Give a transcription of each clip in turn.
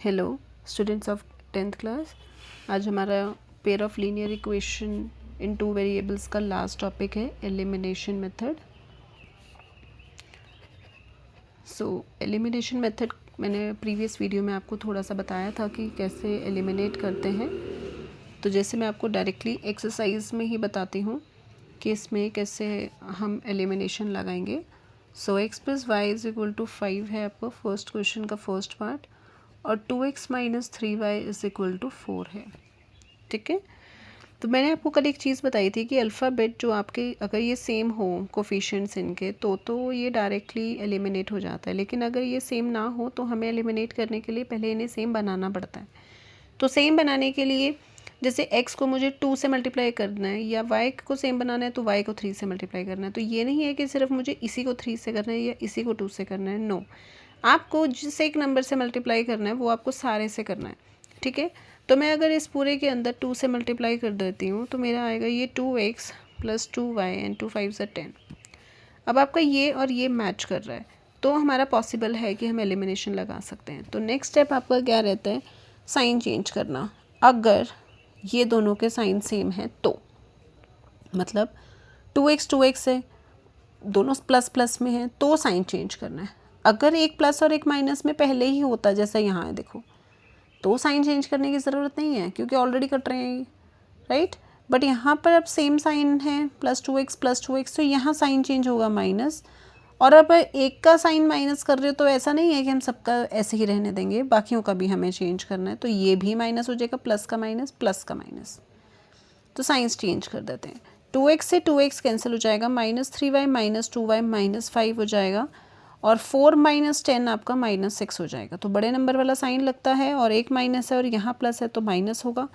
Hello students of 10th class. आज हमारा pair of linear equation in two variables का last topic है elimination method. Elimination method मैंने previous video में आपको थोड़ा सा बताया था कि कैसे एलिमिनेट करते हैं। तो जैसे मैं आपको डायरेक्टली एक्सरसाइज में ही बताती हूँ कि इसमें कैसे हम एलिमिनेशन लगाएंगे। X plus Y is equal to 5 है आपको फर्स्ट क्वेश्चन का फर्स्ट पार्ट, और 2x minus 3y is equal to 4 है। ठीक है, तो मैंने आपको कल एक चीज़ बताई थी कि अल्फ़ाबेट जो आपके अगर ये सेम हो कोफिशिएंट्स इनके तो ये डायरेक्टली एलिमिनेट हो जाता है, लेकिन अगर ये सेम ना हो तो हमें एलिमिनेट करने के लिए पहले इन्हें सेम बनाना पड़ता है। तो सेम बनाने के लिए जैसे x को मुझे 2 से मल्टीप्लाई करना है या y को सेम बनाना है तो y को 3 से मल्टीप्लाई करना है। तो ये नहीं है कि सिर्फ मुझे इसी को 3 से करना है या इसी को 2 से करना है, नो, आपको जिस एक नंबर से मल्टीप्लाई करना है वो आपको सारे से करना है। ठीक है, तो मैं अगर इस पूरे के अंदर 2 से मल्टीप्लाई कर देती हूँ तो मेरा आएगा ये 2x प्लस 2y एंड 2 5 10। अब आपका ये और ये मैच कर रहा है तो हमारा पॉसिबल है कि हम एलिमिनेशन लगा सकते हैं। तो नेक्स्ट स्टेप आपका क्या रहता है, साइन चेंज करना। अगर ये दोनों के साइन सेम हैं तो मतलब 2x है, दोनों प्लस प्लस में हैं तो साइन चेंज करना है। अगर एक प्लस और एक माइनस में पहले ही होता जैसा यहाँ है देखो, तो साइन चेंज करने की ज़रूरत नहीं है क्योंकि ऑलरेडी कट रहे हैं, राइट। बट यहाँ पर अब सेम साइन है प्लस 2x तो यहाँ साइन चेंज होगा माइनस। और अब एक का साइन माइनस कर रहे हो तो ऐसा नहीं है कि हम सबका ऐसे ही रहने देंगे, बाकियों का भी हमें चेंज करना है। तो ये भी माइनस हो जाएगा, प्लस का माइनस, तो साइंस चेंज कर देते हैं। 2x से 2x कैंसिल हो जाएगा, minus 3y minus 2y minus 5 हो जाएगा, और 4 माइनस 10 आपका माइनस 6 हो जाएगा। तो बड़े नंबर वाला साइन लगता है और एक माइनस है और यहाँ प्लस है तो माइनस होगा।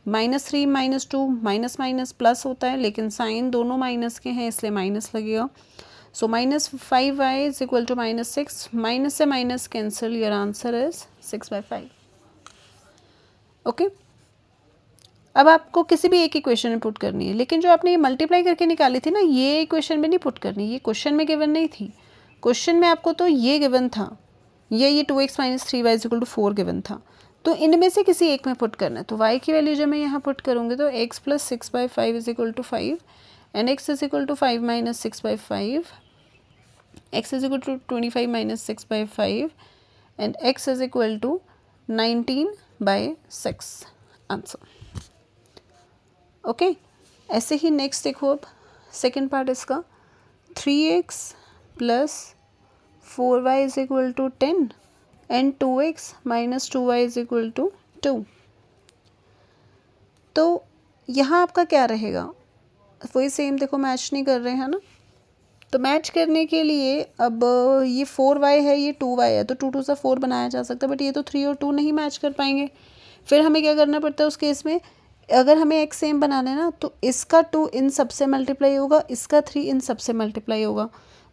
Minus 3 minus 2 minus minus plus होता है, लेकिन साइन दोनों माइनस के हैं इसलिए माइनस लगेगा। So minus 5y is equal to minus 6, minus से minus cancel, your answer is 6/5। Okay, अब आपको किसी भी एक इक्वेशन में पुट करनी है, लेकिन जो आपने ये मल्टीप्लाई करके निकाली थी ना, ये इक्वेशन में नहीं पुट करनी, ये क्वेश्चन में गिवन नहीं थी। क्वेश्चन में आपको तो ये गिवन था, ये 2x minus 3y is equal to 4 given था, तो इनमें से किसी एक में पुट करना है। तो y की वैल्यू जब मैं यहाँ पुट करूँगी तो x plus 6/5 is equal to 5 and x is equal to 5 minus 6/5, x is equal to 25 minus 6/5 and x is equal to 19/6 answer. Okay, ऐसे ही नेक्स्ट देखो, अब सेकेंड पार्ट इसका 3x plus 4y is equal to 10 and 2x minus 2y is equal to 2। तो यहाँ आपका क्या रहेगा, वही सेम देखो, मैच नहीं कर रहे हैं ना। तो मैच करने के लिए अब ये 4y है, ये 2y है, तो 2 2 से 4 बनाया जा सकता है, बट ये तो 3 और 2 नहीं मैच कर पाएंगे। फिर हमें क्या करना पड़ता है उस केस में, अगर हमें x सेम बनाना है ना तो इसका 2 इन सब से मल्टीप्लाई होगा, इसका 3 इन सब से मल्टीप्लाई होगा।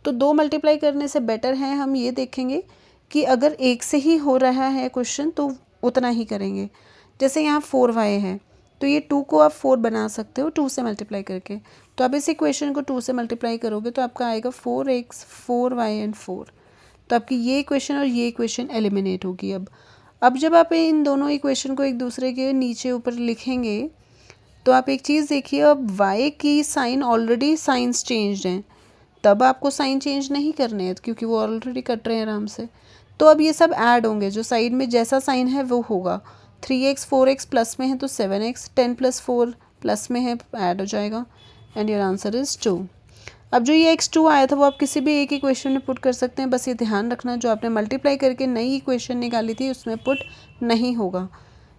तो 2 मल्टीप्लाई करने से बेटर है हम ये देखेंगे कि अगर एक से ही हो रहा है क्वेश्चन तो उतना ही करेंगे। जैसे यहाँ 4y है तो ये 2 को आप 4 बना सकते हो 2 से मल्टीप्लाई करके। तो आप इस इक्वेशन को 2 से मल्टीप्लाई करोगे तो आपका आएगा 4x 4y एंड 4। तो आपकी ये इक्वेशन और ये इक्वेशन एलिमिनेट होगी। अब जब आप इन दोनों इक्वेशन को एक दूसरे के नीचे ऊपर लिखेंगे तो आप एक चीज़ देखिए, अब y की साइन ऑलरेडी साइंस चेंज्ड हैं, तब आपको साइन चेंज नहीं करने हैं क्योंकि वो ऑलरेडी कट रहे हैं आराम से। तो अब ये सब ऐड होंगे, जो साइड में जैसा साइन है वो होगा। 3x 4x प्लस में है तो 7x, 10 प्लस 4 प्लस में है ऐड हो जाएगा एंड योर आंसर इज़ 2। अब जो ये x2 आया था वो आप किसी भी एक इक्वेशन में पुट कर सकते हैं, बस ये ध्यान रखना जो आपने मल्टीप्लाई करके नई इक्वेशन निकाली थी उसमें पुट नहीं होगा।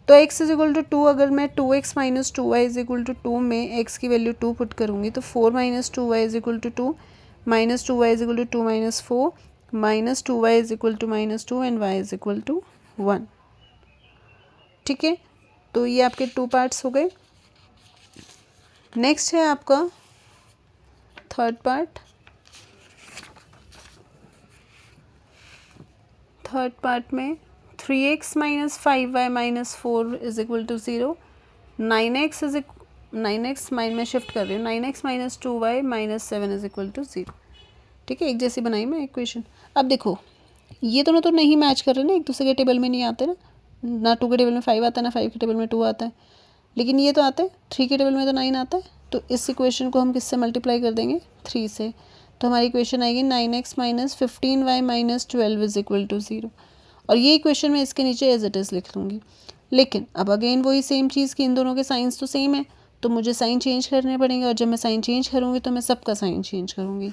तो x इज इक्वल टू 2, अगर मैं 2x minus 2y is equal to 2 में x की वैल्यू 2 पुट करूँगी तो 4 minus 2y is equal to 2, minus 2y is equal to 2 minus 4, minus 2y is equal to minus 2 and y is equal to 1। ठीक है, तो ये आपके 2 parts हो गए। नेक्स्ट है आपका थर्ड पार्ट। थर्ड पार्ट में 3x minus 5y minus 4 is equal to 0, 9x माइन में शिफ्ट कर रही हूँ, 9x minus 2y minus 7 is equal to 0। ठीक है, एक जैसी बनाई मैं इक्वेशन। अब देखो ये दोनों तो नहीं मैच कर रहे ना, एक दूसरे के टेबल में नहीं आते ना, ना 2 के टेबल में 5 आता है, ना 5 के टेबल में 2 आता है, लेकिन ये तो आता है 3 के टेबल में तो 9 आता है। तो इस इक्वेशन को हम किससे मल्टीप्लाई कर देंगे, 3 से। तो हमारी इक्वेशन आएगी 9x minus 15y minus 12 is equal to 0। और ये इक्वेशन मैं इसके नीचे एज इट इज़ लिख लूँगी। लेकिन अब अगेन वही सेम चीज़ कि इन दोनों के साइंस तो सेम है, तो मुझे साइन चेंज करने पड़ेंगे, और जब मैं साइन चेंज करूँगी तो मैं सबका साइन चेंज करूँगी।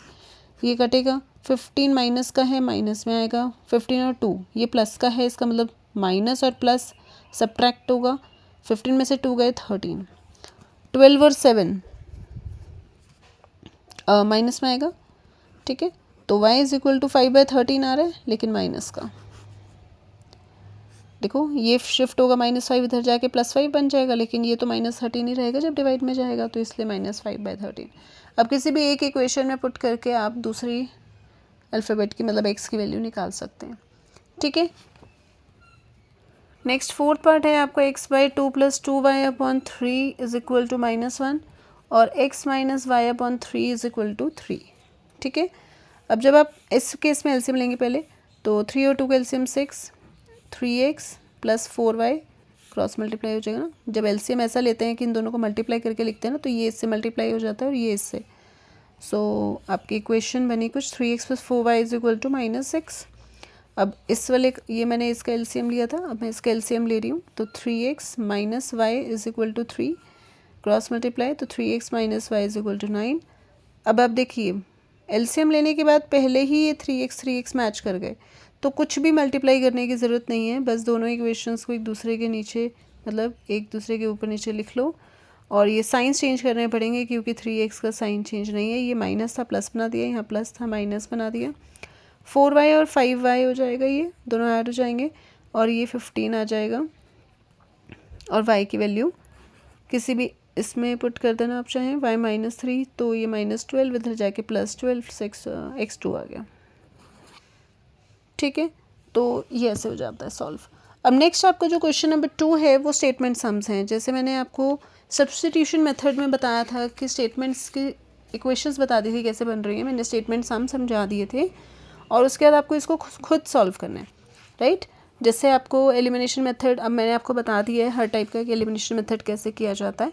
ये कटेगा, 15 माइनस का है माइनस में आएगा, 15 और 2 ये प्लस का है, इसका मतलब माइनस और प्लस सब्ट्रैक्ट होगा। 15 में से 2 गए 13, 12 और 7 माइनस में आएगा, ठीक है। तो y इज इक्वल टू 5/13 आ रहा है, लेकिन माइनस का देखो ये शिफ्ट होगा, -5 इधर जाके +5 बन जाएगा, लेकिन ये तो -13 ही रहेगा जब डिवाइड में जाएगा, तो इसलिए -5/13। अब किसी भी एक इक्वेशन में पुट करके आप दूसरी अल्फ़ाबेट की मतलब x की वैल्यू निकाल सकते हैं, ठीक है। नेक्स्ट फोर्थ पार्ट है आपका x/2 + 2y/3 is equal to -1 और x - y/3 is equal to 3, ठीक है। अब जब आप इस केस में एलसीएम लेंगे पहले, तो 3 और 2 का LCM 6, 3x + 4y cross multiply हो जाएगा ना। जब एलसीएम ऐसा लेते हैं कि इन दोनों को मल्टीप्लाई करके लिखते हैं ना, तो ये इससे मल्टीप्लाई हो जाता है और ये इससे। सो आपकी इक्वेशन बनी कुछ 3x + 4y is equal to -6। अब इस वाले ये मैंने इसका एलसीएम लिया था, अब मैं इसका एलसीएम ले रही हूँ, तो 3x - y is equal to 3 cross multiply, तो 3x - y is equal to 9। अब आप देखिए एलसीएम लेने के बाद पहले ही ये 3x मैच कर गए, तो कुछ भी मल्टीप्लाई करने की ज़रूरत नहीं है, बस दोनों इक्वेशंस को एक दूसरे के नीचे मतलब एक दूसरे के ऊपर नीचे लिख लो। और ये साइंस चेंज करने पड़ेंगे क्योंकि 3x का साइन चेंज नहीं है, ये माइनस था प्लस बना दिया, यहाँ प्लस था माइनस बना दिया। 4y और 5y हो जाएगा, ये दोनों ऐड हो जाएंगे और ये 15 आ जाएगा। और y की वैल्यू किसी भी इसमें पुट कर देना आप चाहें, y - 3, तो ये -12 इधर जाके +12 x2 आ गया, ठीक है। तो ये ऐसे हो जाता है सॉल्व। अब नेक्स्ट आपका जो क्वेश्चन नंबर 2 है वो स्टेटमेंट सम्स हैं। जैसे मैंने आपको सब्स्टिट्यूशन मेथड में बताया था कि स्टेटमेंट्स की इक्वेशंस बता दी थी कैसे बन रही हैं, मैंने स्टेटमेंट सम समझा दिए थे, और उसके बाद आपको इसको खुद सॉल्व करना है, राइट। जैसे आपको एलिमिनेशन मेथड अब मैंने आपको बता दिया है हर टाइप का कि एलिमिनेशन मेथड कैसे किया जाता है,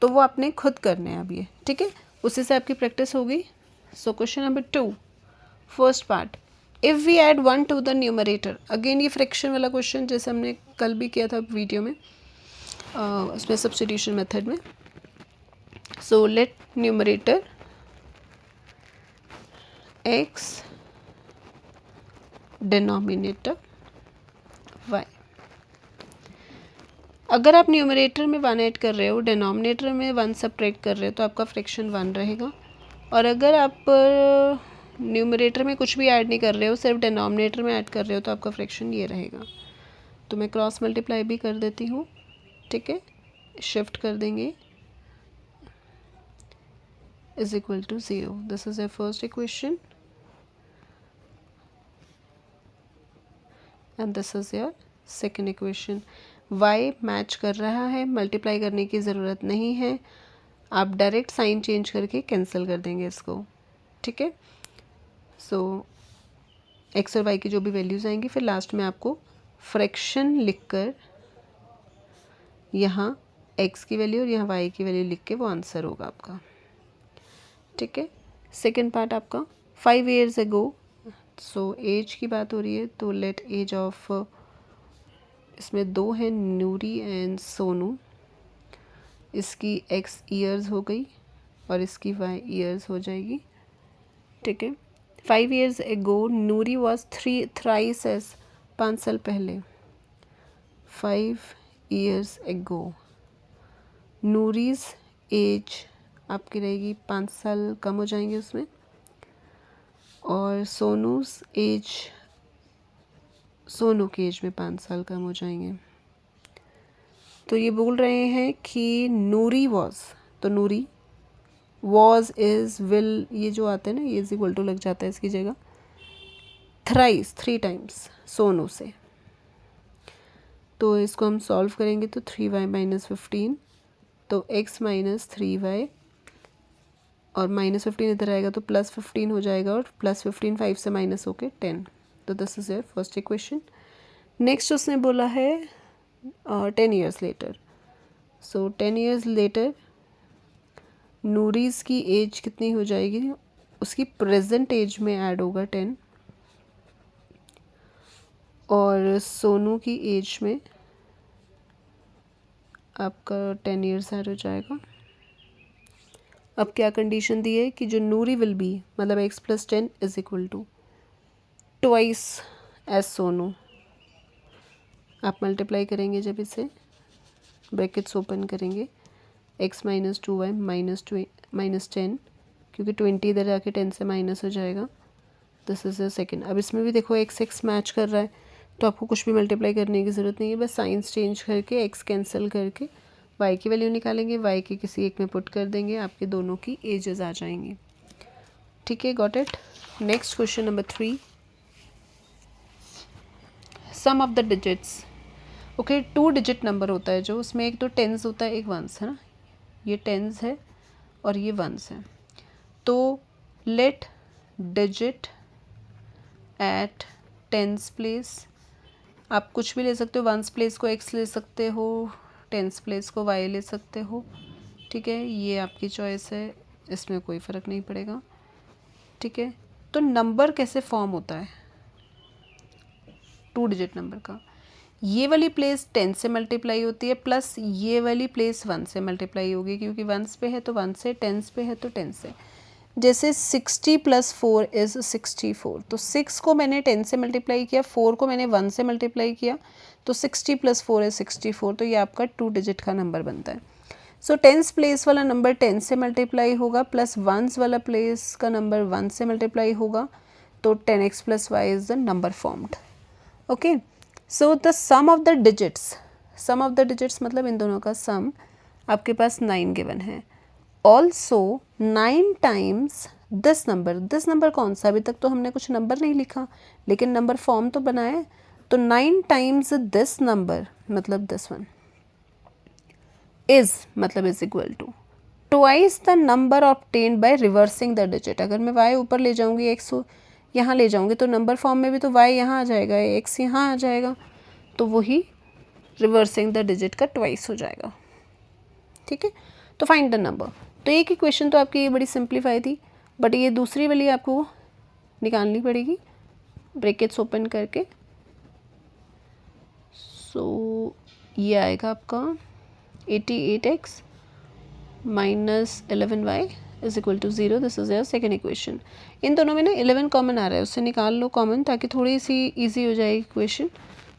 तो वो आपने खुद करने हैं अब ये, ठीक है। उसी से आपकी प्रैक्टिस होगी। So question number 2 first part, if we add 1 to the numerator, again ये फ्रैक्शन वाला क्वेश्चन जैसे हमने कल भी किया था वीडियो में, उसमें सब्स्टिट्यूशन मेथड में। So let numerator x denominator y। अगर आप न्यूमरेटर में 1 ऐड कर रहे हो, डिनोमिनेटर में 1 सब्ट्रैक्ट कर रहे हो, तो आपका फ्रैक्शन 1 रहेगा। और अगर आप न्यूमरेटर में कुछ भी ऐड नहीं कर रहे हो, सिर्फ डिनोमिनेटर में ऐड कर रहे हो, तो आपका फ्रैक्शन ये रहेगा। तो मैं क्रॉस मल्टीप्लाई भी कर देती हूँ, ठीक है, शिफ्ट कर देंगे, is equal to 0। This is a first equation and this is your second equation. y match कर रहा है, मल्टीप्लाई करने की ज़रूरत नहीं है, आप डायरेक्ट साइन चेंज करके कैंसिल कर देंगे इसको, ठीक है। सो x और y की जो भी वैल्यूज़ आएंगी, फिर लास्ट में आपको फ्रैक्शन लिखकर यहाँ x की वैल्यू और यहाँ y की वैल्यू लिख के वो आंसर होगा आपका, ठीक है। सेकेंड पार्ट आपका 5 years ago, सो एज की बात हो रही है, तो लेट एज ऑफ, इसमें 2 हैं नूरी एंड सोनू, इसकी x ईयर्स हो गई और इसकी y ईयर्स हो जाएगी, ठीक है। 5 years ago Noori was thrice age, 5 साल पहले। 5 years ago नूरीज एज आपकी रहेगी 5 साल कम हो जाएंगे उसमें, और सोनूज एज, सोनू की एज में 5 साल कम हो जाएंगे। तो ये बोल रहे हैं कि नूरी वॉज, तो नूरी वॉज इज़ विल, ये जो आते हैं ना, ये इज इक्वल टू लग जाता है इसकी जगह, थ्राइस 3 टाइम्स सोनू से। तो इसको हम सॉल्व करेंगे तो 3y - 15, तो x - 3y और -15 इधर आएगा तो +15 हो जाएगा, और +15 5 से माइनस होके 10। तो this is your first equation. Next उसने बोला है 10 years later. So 10 years later नूरीज़ की एज कितनी हो जाएगी, उसकी प्रेजेंट एज में ऐड होगा 10, और सोनू की एज में आपका 10 ईयर्स ऐड हो जाएगा. अब क्या कंडीशन दी है कि जो नूरी विल बी, मतलब x+10 is equal to twice age Sonu. आप मल्टीप्लाई करेंगे जब इसे, ब्रैकेट्स ओपन करेंगे, x - 2y -10, क्योंकि 20 इधर आके 10 से माइनस हो जाएगा. This is the second. अब इसमें भी देखो x मैच कर रहा है, तो आपको कुछ भी मल्टीप्लाई करने की ज़रूरत नहीं है, बस साइंस चेंज करके x कैंसिल करके y की वैल्यू निकालेंगे, y के किसी एक में पुट कर देंगे, आपके दोनों की एजेस आ जाएंगी. ठीक है, got it. Next question number 3. Sum of the digits. Okay, 2 digit number होता है जो, उसमें एक तो टेंस होता है, एक वंस है ना. ये टेंस है और ये वंस है. तो let digit at tens place, आप कुछ भी ले सकते हो. वंस प्लेस को x ले सकते हो, टेंस प्लेस को y ले सकते हो. ठीक है, ये आपकी चॉइस है, इसमें कोई फ़र्क नहीं पड़ेगा. ठीक है, तो नंबर कैसे फॉर्म होता है 2 डिजिट नंबर का. ये वाली प्लेस 10 से मल्टीप्लाई होती है, प्लस ये वाली प्लेस 1 से मल्टीप्लाई होगी, क्योंकि वंस पे है तो 1 से, टेंस पे है तो 10 से. जैसे 60 + 4 इज़ 64. तो 6 को मैंने 10 से मल्टीप्लाई किया, 4 को मैंने 1 से मल्टीप्लाई किया, तो 60 + 4 इज़ 64. तो ये आपका 2 डिजिट का नंबर बनता है. सो टेंस प्लेस वाला नंबर 10 से मल्टीप्लाई होगा, प्लस वंस वाला प्लेस का नंबर 1 से मल्टीप्लाई होगा, तो 10x + y is the number formed. Okay, so the sum of the digits, sum of the digits मतलब इन दोनों का सम आपके पास 9 गिवन है. Also 9 times this number. This number कौन सा, अभी तक तो हमने कुछ नंबर नहीं लिखा, लेकिन नंबर फॉर्म तो बनाए. तो 9 टाइम्स दिस नंबर मतलब दिस वन इज़, मतलब is equal to twice the number obtained by reversing the digit. अगर मैं y ऊपर ले जाऊंगी, x यहाँ ले जाऊंगी, तो नंबर फॉर्म में भी तो y यहाँ आ जाएगा, x यहाँ आ जाएगा, तो वही रिवर्सिंग द डिजिट का ट्वाइस हो जाएगा. ठीक है, तो फाइंड द नंबर. तो एक ही क्वेश्चन तो आपकी ये बड़ी सिंप्लीफाई थी, बट ये दूसरी वाली आपको निकालनी पड़ेगी ब्रैकेट्स ओपन करके. सो ये आएगा आपका 88x - 11y is equal to 0. This is your second equation. इन दोनों में ना 11 कॉमन आ रहा है, उससे निकाल लो कॉमन, ताकि थोड़ी सी ईजी हो जाएगी इक्वेशन.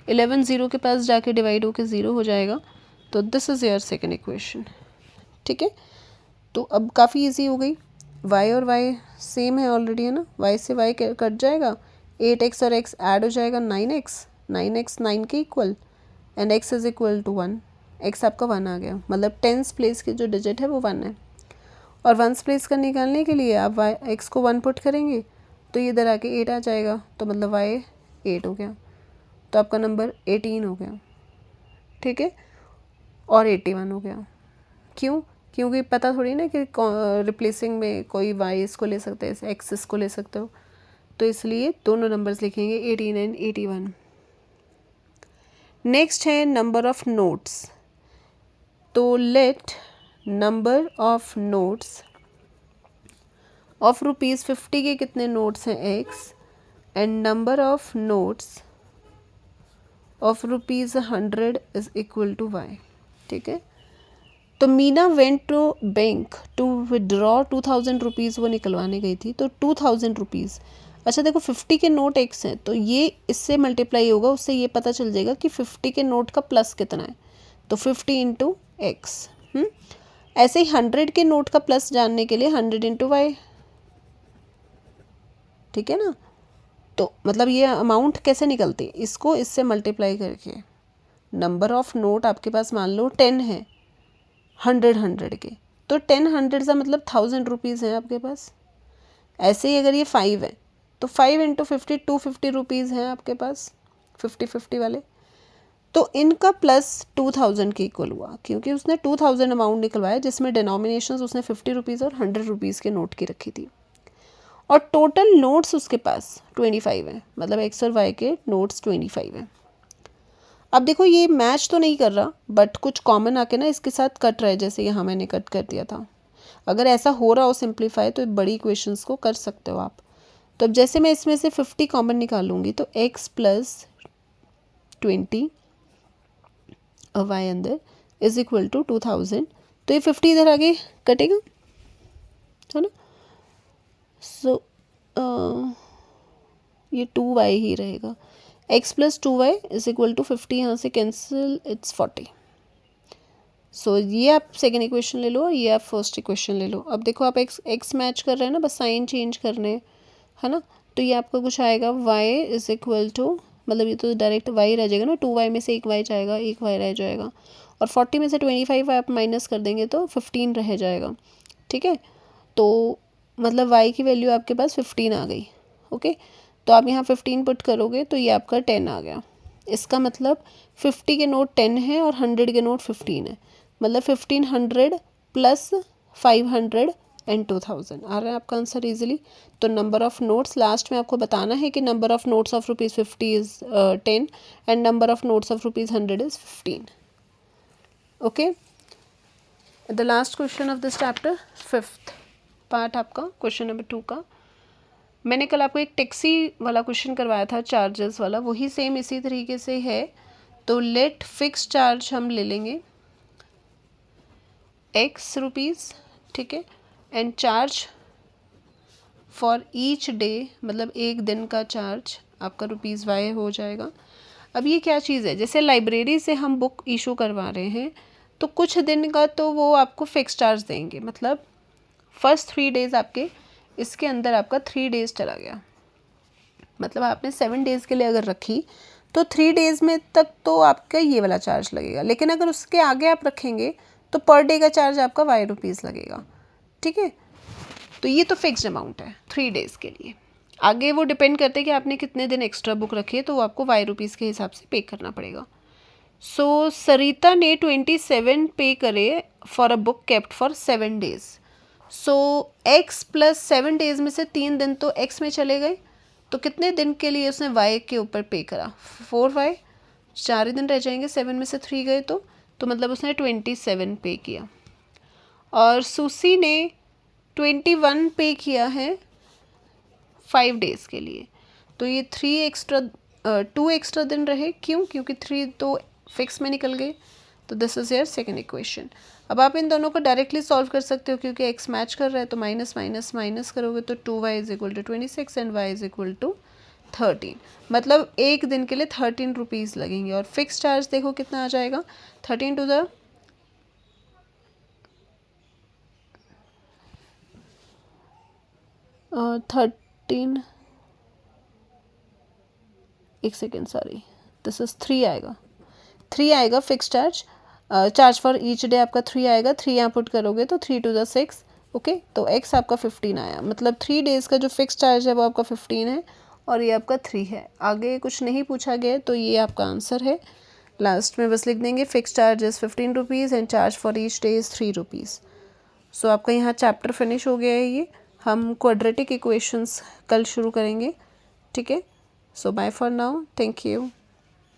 11 0 के पास जाके डिवाइड होकर 0 हो जाएगा. तो this is your second equation. ठीक है, तो अब काफ़ी इजी हो गई. y और y सेम है ऑलरेडी, है ना. y से y कट जाएगा, 8x और x ऐड हो जाएगा, 9x 9 के equal, and x is equal to 1. x आपका 1 आ गया, मतलब टेंस प्लेस की जो डिजिट है वो 1 है. और वंस प्लेस का निकालने के लिए आप x को 1 पुट करेंगे, तो ये इधर आके 8 आ जाएगा, तो मतलब y 8 हो गया. तो आपका नंबर 18 हो गया. ठीक है, और 81 हो गया. क्यों? क्योंकि पता थोड़ी ना कि रिप्लेसिंग में कोई y इसको ले सकते हैं, x इसको ले सकते हो, तो इसलिए दोनों नंबर्स लिखेंगे 18 एंड 81. नेक्स्ट है नंबर ऑफ नोट्स. तो let number of notes of ₹50 के कितने नोट्स हैं x, and number of notes of ₹100 is equal to y. ठीक है, तो Meena went to bank to withdraw 2000 rupees, वो निकलवाने गई थी, तो 2000 रुपीज़. अच्छा देखो 50 के नोट x हैं, तो ये इससे मल्टीप्लाई होगा, उससे ये पता चल जाएगा कि 50 के नोट का प्लस कितना है, तो 50 इंटू एक्स. ऐसे ही 100 के नोट का प्लस जानने के लिए 100 इंटू y. ठीक है ना, तो मतलब ये अमाउंट कैसे निकलती है, इसको इससे मल्टीप्लाई करके. नंबर ऑफ नोट आपके पास मान लो 10 है, 100 के, तो 10 100 का मतलब 1000 रुपीज़ है आपके पास. ऐसे ही अगर ये 5 है, तो 5 इंटू 50 250 रुपीज़ हैं आपके पास, 50-50 वाले. तो इनका प्लस 2000 के इक्वल हुआ, क्योंकि उसने 2000 अमाउंट निकलवाया, जिसमें डिनोमिनेशंस उसने 50 रुपीज़ और 100 रुपीज़ के नोट की रखी थी. और टोटल नोट्स उसके पास 25 हैं, मतलब एक्स और वाई के नोट्स 25 हैं. अब देखो ये मैच तो नहीं कर रहा, बट कुछ कॉमन आके ना इसके साथ कट रहा है, जैसे यहाँ मैंने कट कर दिया था। अगर ऐसा हो रहा हो सिंप्लीफाई तो बड़ी इक्वेशंस को कर सकते हो आप। तो अब जैसे मैं इसमें से 50 कॉमन निकालूंगी तो x प्लस 20 वाई अंदर इज इक्वल टू 2000, तो ये 50 इधर आगे कटेगा, है ना। सो ये 2y ही रहेगा। x plus 2y is equal to 50, यहाँ से कैंसिल, इट्स 40। सो ये आप सेकेंड इक्वेशन ले लो और ये आप फर्स्ट इक्वेशन ले लो। अब देखो आप x मैच कर रहे हैं ना, बस साइन चेंज करने हैं, है ना। तो ये आपका कुछ आएगा y इज इक्वल टू, मतलब ये तो डायरेक्ट y रह जाएगा ना, 2y में से एक y जाएगा, एक y रह जाएगा, और 40 में से 25 आप माइनस कर देंगे तो 15 रह जाएगा, ठीक है। तो मतलब y की वैल्यू आपके पास 15 आ गई, ओके। तो आप यहाँ 15 पुट करोगे तो ये आपका 10 आ गया। इसका मतलब 50 के नोट 10 है और 100 के नोट 15 है, मतलब 1500 प्लस 500 एंड 2000 आ रहा है आपका आंसर इजीली। तो नंबर ऑफ नोट्स लास्ट में आपको बताना है कि number of notes of ₹50 is 10 and number of notes of ₹100 is 15, okay. The last question of this chapter, fifth part आपका क्वेश्चन नंबर 2 का। मैंने कल आपको एक टैक्सी वाला क्वेश्चन करवाया था, चार्जेस वाला, वही सेम इसी तरीके से है। तो लेट फिक्स चार्ज हम ले लेंगे x रुपीज़, ठीक है, and charge for each day, मतलब एक दिन का चार्ज आपका ₹y हो जाएगा। अब ये क्या चीज़ है, जैसे लाइब्रेरी से हम बुक इशू करवा रहे हैं तो कुछ दिन का तो वो आपको फिक्स चार्ज देंगे, मतलब फर्स्ट 3 डेज़ आपके, इसके अंदर आपका 3 डेज़ चला गया, मतलब आपने 7 डेज़ के लिए अगर रखी तो 3 डेज़ में तक तो आपका ये वाला चार्ज लगेगा। लेकिन अगर उसके आगे आप रखेंगे तो पर डे का चार्ज आपका ₹y लगेगा, ठीक है। तो ये तो फिक्स्ड अमाउंट है 3 डेज़ के लिए। आगे वो डिपेंड करते हैं कि आपने कितने दिन एक्स्ट्रा बुक रखी है, तो वो आपको ₹y के हिसाब से पे करना पड़ेगा। सो सरिता ने 27 पे करे for a book kept for 7 days. So x plus 7 days में से 3 दिन तो x में चले गए, तो कितने दिन के लिए उसने y के ऊपर पे करा, 4y, 4 ही दिन रह जाएंगे, 7 में से 3 गए तो मतलब उसने 27 पे किया। और सुसी ने 21 पे किया है 5 डेज़ के लिए, तो ये 2 एक्स्ट्रा दिन रहे, क्यों, क्योंकि 3 तो फिक्स में निकल गए। तो this is your second equation. अब आप इन दोनों को डायरेक्टली सॉल्व कर सकते हो, क्योंकि x मैच कर रहा है, तो माइनस माइनस माइनस करोगे तो 2y is equal to 26 and y is equal to 13, मतलब एक दिन के लिए ₹13 लगेंगे। और फिक्स चार्ज देखो कितना आ जाएगा, 13 टू द 13, एक सेकेंड, सॉरी, दिस इज 3 आएगा fix charge. Charge for each day आपका 3 आएगा, 3 यहाँ पुट करोगे तो 3 टू द 6, ओके। तो x आपका 15 आया, मतलब 3 डेज़ का जो फिक्स चार्ज है वो आपका 15 है और ये आपका 3 है। आगे कुछ नहीं पूछा गया, तो ये आपका आंसर है। लास्ट में बस लिख देंगे fix charge is ₹15 and charge for each day is ₹3। सो आपका यहाँ चैप्टर फिनिश हो गया है। ये हम क्वाड्रेटिक इक्वेशंस कल शुरू करेंगे, ठीक है। So bye for now, thank you.